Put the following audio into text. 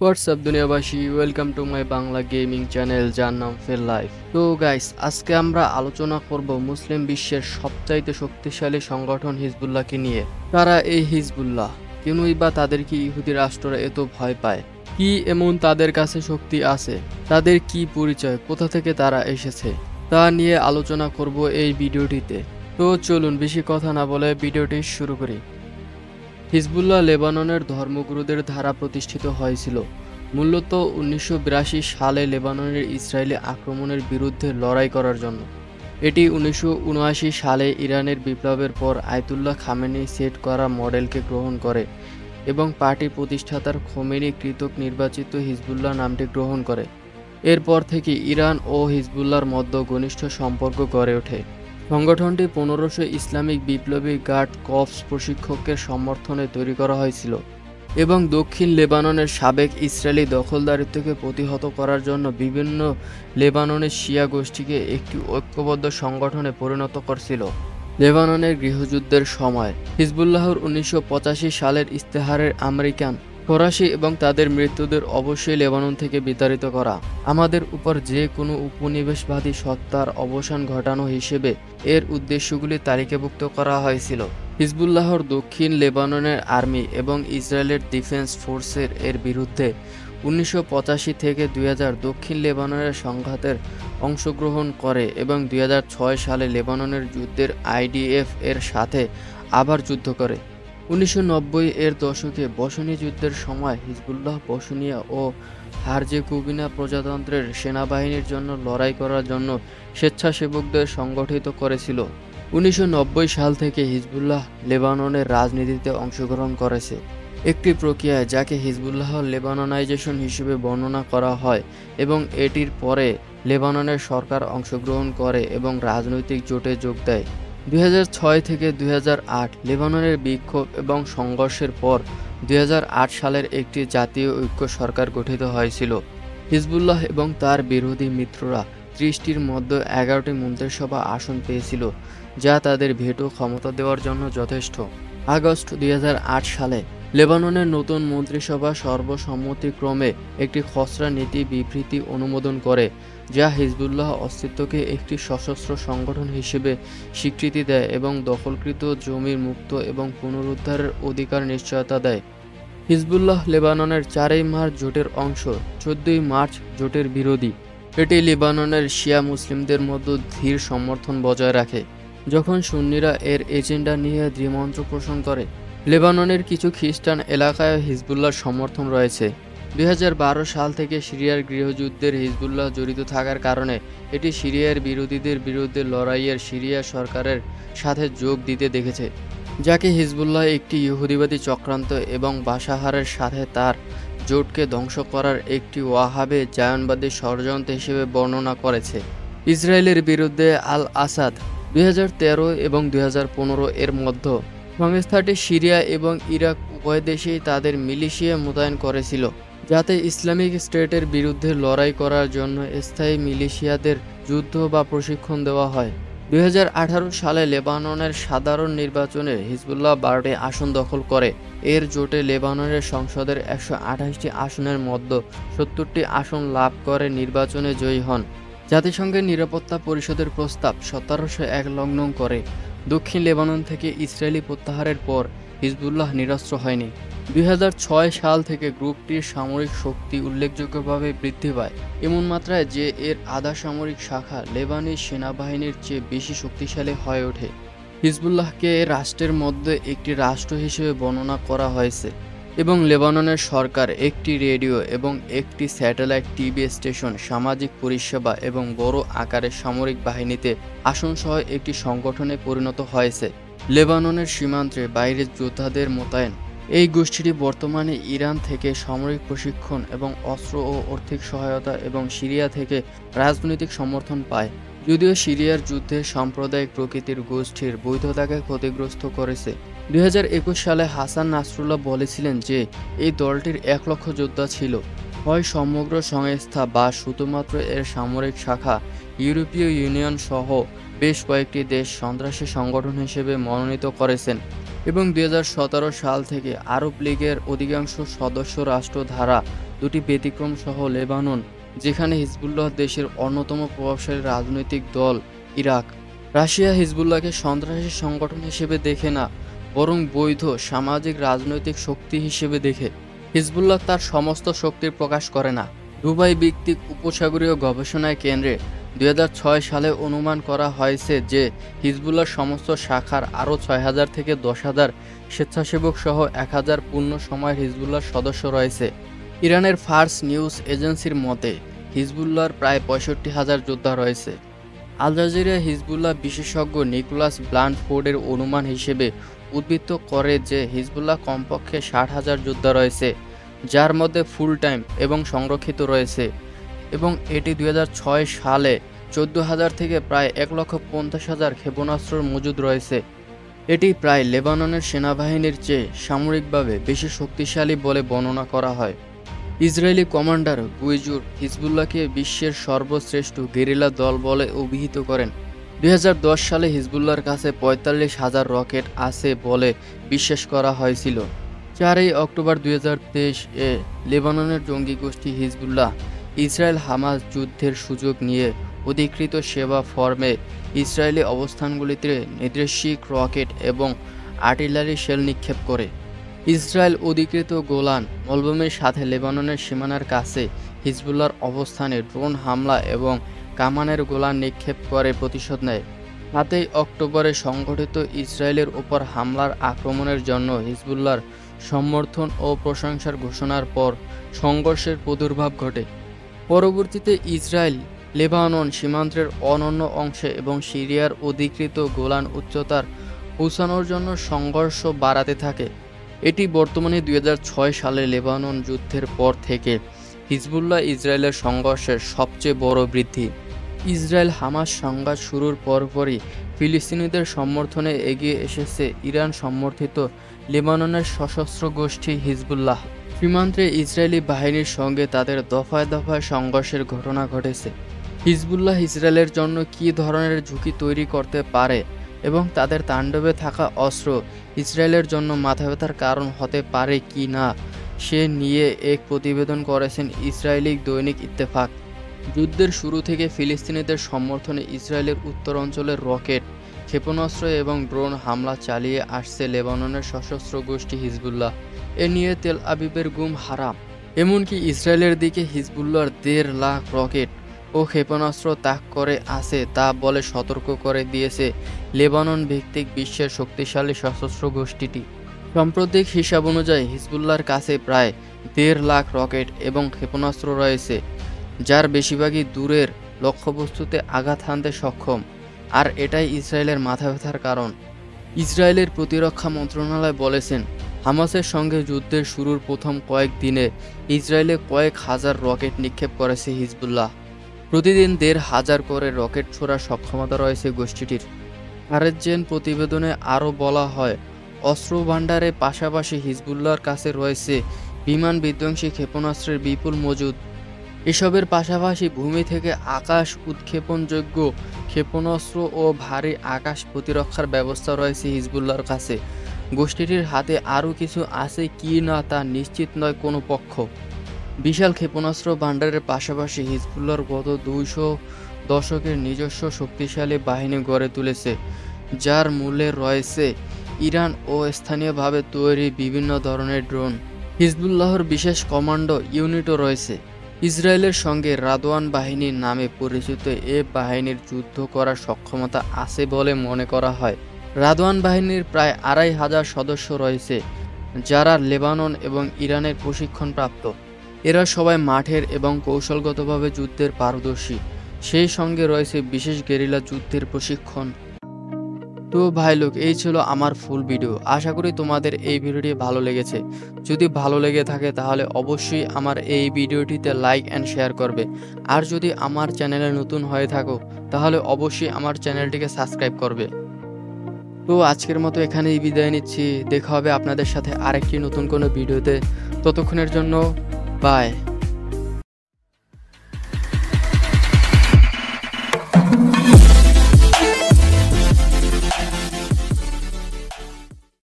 WhatsApp দুনিয়াবাসী, welcome to my Bangla gaming channel যার নাম ফেল লাইফ। তো গাইস, আজকে আমরা আলোচনা করব মুসলিম বিশ্বের সবচাইতে শক্তিশালী সংগঠন হিজবুল্লাহকে নিয়ে। কারা এই হিজবুল্লাহ? কেনই বা তাদেরকে ইহুদি রাষ্ট্ররা এত ভয় পায়? কি এমন তাদের কাছে শক্তি আছে? তাদের কি পরিচয়, কোথা থেকে তারা এসেছে, তা নিয়ে আলোচনা করব এই ভিডিওটিতে। তো চলুন বেশি কথা না বলে ভিডিওটি শুরু করি। হিজবুল্লাহ লেবাননের ধর্মগুরুদের দ্বারা প্রতিষ্ঠিত হয়েছিল মূলত 1982 সালে লেবাননের ইসরায়েলি আক্রমণের বিরুদ্ধে লড়াই করার জন্য। এটি 1979 সালে ইরানের বিপ্লবের পর আয়াতুল্লাহ খামেনি সেট করা মডেলকে গ্রহণ করে এবং পার্টি প্রতিষ্ঠাতার খোমেনি কৃতক নির্বাচিত হিজবুল্লাহ নামটি গ্রহণ করে। এরপর থেকে ইরান ও হিজবুল্লাহর মধ্যে ঘনিষ্ঠ সম্পর্ক গড়ে ওঠে। সংগঠনটি 1500 ইসলামিক বিপ্লবী গার্ড কর্পস প্রশিক্ষকের সমর্থনে তৈরি করা হয়েছিল এবং দক্ষিণ লেবাননের সাবেক ইসরায়েলি দখলদারিত্বকে প্রতিহত করার জন্য বিভিন্ন লেবাননের শিয়া গোষ্ঠীকে একটি ঐক্যবদ্ধ সংগঠনে পরিণত করছিল। লেবাননের গৃহযুদ্ধের সময় হিজবুল্লাহর 1985 সালের ইস্তেহারের আমেরিকান, ফরাসি এবং তাদের মৃত্যুদের অবশ্যই লেবানন থেকে বিতাড়িত করা, আমাদের উপর যে কোনো উপনিবেশবাদী সত্তার অবসান ঘটানো হিসেবে এর উদ্দেশ্যগুলি তালিকাভুক্ত করা হয়েছিল। হিজবুল্লাহর দক্ষিণ লেবাননের আর্মি এবং ইসরায়েলের ডিফেন্স ফোর্সের এর বিরুদ্ধে 1985 থেকে 2000 দক্ষিণ লেবাননের সংঘাতের অংশগ্রহণ করে এবং 2006 সালে লেবাননের যুদ্ধের আইডিএফ এর সাথে আবার যুদ্ধ করে। 1990 এর দশকে বসনি যুদ্ধের সময় হিজবুল্লাহ বসনিয়া ও হারজেগোভিনা প্রজাতন্ত্রের সেনাবাহিনীর জন্য লড়াই করার জন্য স্বেচ্ছাসেবকদের সংগঠিত করেছিল। 1990 সাল থেকে হিজবুল্লাহ লেবাননের রাজনীতিতে অংশগ্রহণ করেছে, একটি প্রক্রিয়ায় যাকে হিজবুল্লাহ লেবাননাইজেশন হিসেবে বর্ণনা করা হয়, এবং এটির পরে লেবাননের সরকার অংশগ্রহণ করে এবং রাজনৈতিক জোটে যোগ দেয়। 2006 থেকে 2008 লেবাননের বিক্ষোভ এবং সংঘর্ষের পর 2008 সালের একটি জাতীয় ঐক্য সরকার গঠিত হয়েছিল। হিজবুল্লাহ এবং তার বিরোধী মিত্ররা 30টির মধ্যে 11টি মন্ত্রিসভা আসন পেয়েছিল, যা তাদের ভেটো ক্ষমতা দেওয়ার জন্য যথেষ্ট। আগস্ট 2008 সালে লেবাননের নতুন মন্ত্রিসভা সর্বসম্মতিক্রমে একটি খসড়া নীতি বিবৃতি অনুমোদন করে, যা হিজবুল্লাহ অস্তিত্বকে একটি সশস্ত্র সংগঠন হিসেবে স্বীকৃতি দেয় এবং দখলকৃত জমির মুক্ত এবং পুনরুদ্ধারের অধিকার নিশ্চয়তা দেয়। হিজবুল্লাহ লেবাননের 4 মার্চ জোটের অংশ, 14 মার্চ জোটের বিরোধী। এটি লেবাননের শিয়া মুসলিমদের মধ্যে ধীর সমর্থন বজায় রাখে, যখন সুন্নিরা এর এজেন্ডা নিয়ে দ্বিমন্ত্র পোষণ করে। লেবাননের কিছু খ্রিস্টান এলাকায় হিজবুল্লাহর সমর্থন রয়েছে। 2012 সাল থেকে সিরিয়ার গৃহযুদ্ধের হিজবুল্লাহ জড়িত থাকার কারণে এটি সিরিয়ার বিরোধীদের বিরুদ্ধে লড়াইয়ের সিরিয়া সরকারের সাথে যোগ দিতে দেখেছে, যাকে হিজবুল্লাহ একটি ইহুদিবাদী চক্রান্ত এবং বাশাহারের সাথে তার জোটকে ধ্বংস করার একটি ওয়াহাবে জায়নবাদী ষড়যন্ত্র হিসেবে বর্ণনা করেছে। ইসরায়েলের বিরুদ্ধে আল আসাদ 2013 এবং 2015 এর মধ্যে সংস্থাটি সিরিয়া এবং ইরাক উভয় দেশেই তাদের মিলিশিয়া মোতায়েন করেছিল, যাতে ইসলামিক স্টেটের বিরুদ্ধে লড়াই করার জন্য স্থায়ী মিলিশিয়াদের যুদ্ধ বা প্রশিক্ষণ দেওয়া হয়। 2018 সালে লেবাননের সাধারণ নির্বাচনে হিজবুল্লাহ 12টি আসন দখল করে। এর জোটে লেবাননের সংসদের 128টি আসনের মধ্যে 70টি আসন লাভ করে নির্বাচনে জয়ী হন। জাতিসংঘের নিরাপত্তা পরিষদের প্রস্তাব 1701 লঙ্ঘন করে। দক্ষিণ লেবানন থেকে ইসরায়েলি প্রত্যাহারের পর হিজবুল্লাহ নিরস্ত্র হয়নি। 2006 সাল থেকে গ্রুপটির সামরিক শক্তি উল্লেখযোগ্যভাবে বৃদ্ধি পায়, এমন মাত্রায় যে এর আধা সামরিক শাখা লেবানি সেনাবাহিনীর চেয়ে বেশি শক্তিশালী হয়ে ওঠে। হিজবুল্লাহকে রাষ্ট্রের মধ্যে একটি রাষ্ট্র হিসেবে বর্ণনা করা হয়েছে এবং লেবাননের সরকার একটি রেডিও এবং একটি স্যাটেলাইট টিভি স্টেশন, সামাজিক পরিষেবা এবং বড় আকারের সামরিক বাহিনীতে আসনসহ একটি সংগঠনে পরিণত হয়েছে। লেবাননের সীমান্তে বাইরের যোদ্ধাদের মোতায়েন। এই গোষ্ঠীটি বর্তমানে ইরান থেকে সামরিক প্রশিক্ষণ এবং অস্ত্র ও আর্থিক সহায়তা এবং সিরিয়া থেকে রাজনৈতিক সমর্থন পায়, যদিও সিরিয়ার যুদ্ধে সাম্প্রদায়িক প্রকৃতির গোষ্ঠীর বৈধতাকে ক্ষতিগ্রস্ত করেছে। 2021 সালে হাসান নাসরুল্লাহ বলেছিলেন যে এই দলটির 1 লক্ষ যোদ্ধা ছিল, হয় সমগ্র সংস্থা বা শুধুমাত্র এর সামরিক শাখা। ইউরোপীয় ইউনিয়ন সহ বেশ কয়েকটি দেশ সন্ত্রাসী সংগঠন হিসেবে মনোনীত করেছেন এবং 2017 সাল থেকে আরব লীগের অধিকাংশ সদস্য রাষ্ট্র ধারা দুটি ব্যতিক্রম সহ লেবানন, যেখানে হিজবুল্লাহ দেশের অন্যতম প্রভাবশালী রাজনৈতিক দল। ইরাক। রাশিয়া হিজবুল্লাহকে সন্ত্রাসী সংগঠন হিসেবে দেখে না, বরং বৈধ সামাজিক রাজনৈতিক শক্তি হিসেবে দেখে। হিজবুল্লাহ তার সমস্ত শক্তির প্রকাশ করে না। দুবাই ভিত্তিক উপসাগরীয় গবেষণা কেন্দ্রে 2006 সালে অনুমান করা হয়েছে যে হিজবুল্লাহর সমস্ত শাখার আরও 6,000 থেকে 10,000 স্বেচ্ছাসেবক সহ 1,000 পূর্ণ সময়ের হিজবুল্লাহর সদস্য রয়েছে। ইরানের ফার্স নিউজ এজেন্সির মতে হিজবুল্লাহর প্রায় 65,000 যোদ্ধা রয়েছে। আল জাজিরা হিজবুল্লাহ বিশেষজ্ঞ নিকোলাস ব্লান্টফোর্ডের অনুমান হিসেবে উদ্ধৃত করে যে হিজবুল্লাহ কমপক্ষে 60,000 যোদ্ধা রয়েছে, যার মধ্যে ফুল টাইম এবং সংরক্ষিত রয়েছে, এবং এটি 2006 সালে 14,000 থেকে প্রায় 1,50,000 ক্ষেপণাস্ত্র মজুদ রয়েছে। এটি প্রায় লেবাননের সেনাবাহিনীর চেয়ে সামরিকভাবে বেশি শক্তিশালী বলে বর্ণনা করা হয়। ইসরায়েলি কমান্ডার গুইজুর হিজবুল্লাহকে বিশ্বের সর্বশ্রেষ্ঠ গেরিলা দল বলে অভিহিত করেন। 2010 সালে হিজবুল্লাহর কাছে 45,000 রকেট আছে বলে বিশ্বাস করা হয়েছিল। 4 অক্টোবর 2023 এ লেবাননের জঙ্গি গোষ্ঠী হিজবুল্লাহ ইসরায়েল হামাস যুদ্ধের সুযোগ নিয়ে অধিকৃত সেবা ফর্মে ইসরায়েলি অবস্থানগুলিতে নির্দেশিক রকেট এবং আর্টিলারি শেল নিক্ষেপ করে। ইসরায়েল অধিকৃত গোলান মলভূমির সাথে লেবাননের সীমানার কাছে হিজবুল্লাহর অবস্থানে ড্রোন হামলা এবং কামানের গোলান নিক্ষেপ করে প্রতিশোধ নেয়। 7 অক্টোবরে সংঘটিত ইসরায়েলের উপর হামলার আক্রমণের জন্য হিজবুল্লাহর সমর্থন ও প্রশংসার ঘোষণার পর সংঘর্ষের প্রাদুর্ভাব ঘটে। পরবর্তীতে ইসরায়েল লেবানন সীমান্তের অন্যান্য অংশে এবং সিরিয়ার অধিকৃত গোলান উচ্চতার পৌঁছানোর জন্য সংঘর্ষ বাড়াতে থাকে। এটি বর্তমানে 2006 সালে লেবানন যুদ্ধের পর থেকে হিজবুল্লাহ ইসরায়েলের সংঘর্ষের সবচেয়ে বড় বৃদ্ধি। ইসরায়েল হামাস সংঘাত শুরুর পরপরই ফিলিস্তিনিদের সমর্থনে এগিয়ে এসেছে ইরান সমর্থিত লেবাননের সশস্ত্র গোষ্ঠী হিজবুল্লাহ। সীমান্তে ইসরায়েলি বাহিনীর সঙ্গে তাদের দফায় দফায় সংঘর্ষের ঘটনা ঘটেছে। হিজবুল্লাহ ইসরায়েলের জন্য কী ধরনের ঝুঁকি তৈরি করতে পারে এবং তাদের তাণ্ডবে থাকা অস্ত্র ইসরায়েলের জন্য মাথাব্যথার কারণ হতে পারে কি না সে নিয়ে এক প্রতিবেদন করেছেন ইসরায়েলি দৈনিক ইত্তেফাক। যুদ্ধের শুরু থেকে ফিলিস্তিনিদের সমর্থনে ইসরায়েলের উত্তর অঞ্চলের রকেট, ক্ষেপণাস্ত্র এবং ড্রোন হামলা চালিয়ে আসছে লেবাননের সশস্ত্র গোষ্ঠী হিজবুল্লাহ। এ নিয়ে তেল আবিবের গুম হারাম। এমনকি ইসরায়েলের দিকে হিজবুল্লাহর 1.5 লাখ রকেট ও ক্ষেপণাস্ত্র তাক করে আছে তা বলে সতর্ক করে দিয়েছে লেবানন ভিত্তিক বিশ্বের শক্তিশালী সশস্ত্র গোষ্ঠীটি। সাম্প্রতিক হিসাব অনুযায়ী হিজবুল্লাহর কাছে প্রায় 1.5 লাখ রকেট এবং ক্ষেপণাস্ত্র রয়েছে, যার বেশিরভাগই দূরের লক্ষ্যবস্তুতে আঘাত হানতে সক্ষম, আর এটাই ইসরায়েলের মাথাব্যথার কারণ। ইসরায়েলের প্রতিরক্ষা মন্ত্রণালয় বলেছেন, হামাসের সঙ্গে যুদ্ধের শুরুর প্রথম কয়েক দিনে ইসরায়েলে কয়েক হাজার রকেট নিক্ষেপ করেছে হিজবুল্লাহ। প্রতিদিন 1,500 করে রকেট ছোড়ার সক্ষমতা রয়েছে গোষ্ঠীটির। আরেকজন প্রতিবেদনে আরও বলা হয়, অস্ত্র ভাণ্ডারের পাশাপাশি হিজবুল্লাহর কাছে রয়েছে বিমান বিধ্বংসী ক্ষেপণাস্ত্রের বিপুল মজুদ। এসবের পাশাপাশি ভূমি থেকে আকাশ উৎক্ষেপণযোগ্য ক্ষেপণাস্ত্র ও ভারী আকাশ প্রতিরক্ষার ব্যবস্থা রয়েছে হিজবুল্লাহর কাছে। গোষ্ঠীটির হাতে আরও কিছু আছে কি না তা নিশ্চিত নয় কোনো পক্ষ। বিশাল ক্ষেপণাস্ত্র ভাণ্ডারের পাশাপাশি হিজবুল্লাহর গত 200 দশকের নিজস্ব শক্তিশালী বাহিনী গড়ে তুলেছে, যার মূলে রয়েছে ইরান ও স্থানীয়ভাবে তৈরি বিভিন্ন ধরনের ড্রোন। হিজবুল্লাহর বিশেষ কমান্ডো ইউনিটও রয়েছে। ইসরায়েলের সঙ্গে রাদওয়ান বাহিনী নামে পরিচিত এ বাহিনীর যুদ্ধ করার সক্ষমতা আছে বলে মনে করা হয়। রাদওয়ান বাহিনীর প্রায় 2,500 সদস্য রয়েছে, যারা লেবানন এবং ইরানের প্রশিক্ষণপ্রাপ্ত। এরা সবাই মাঠের এবং কৌশলগতভাবে যুদ্ধের পারদর্শী। সেই সঙ্গে রয়েছে বিশেষ গেরিলা যুদ্ধের প্রশিক্ষণ। তো ভাই লোক, এই ছিল আমার ফুল ভিডিও। আশা করি তোমাদের এই ভিডিওটি ভালো লেগেছে। যদি ভালো লেগে থাকে তাহলে অবশ্যই আমার এই ভিডিওটিতে লাইক অ্যান্ড শেয়ার করবে। আর যদি আমার চ্যানেলে নতুন হয়ে থাকো তাহলে অবশ্যই আমার চ্যানেলটিকে সাবস্ক্রাইব করবে। তো আজকের মতো এখানেই বিদায় নিচ্ছি। দেখা হবে আপনাদের সাথে আরেকটি নতুন কোনো ভিডিওতে। ততক্ষণের জন্য বাই।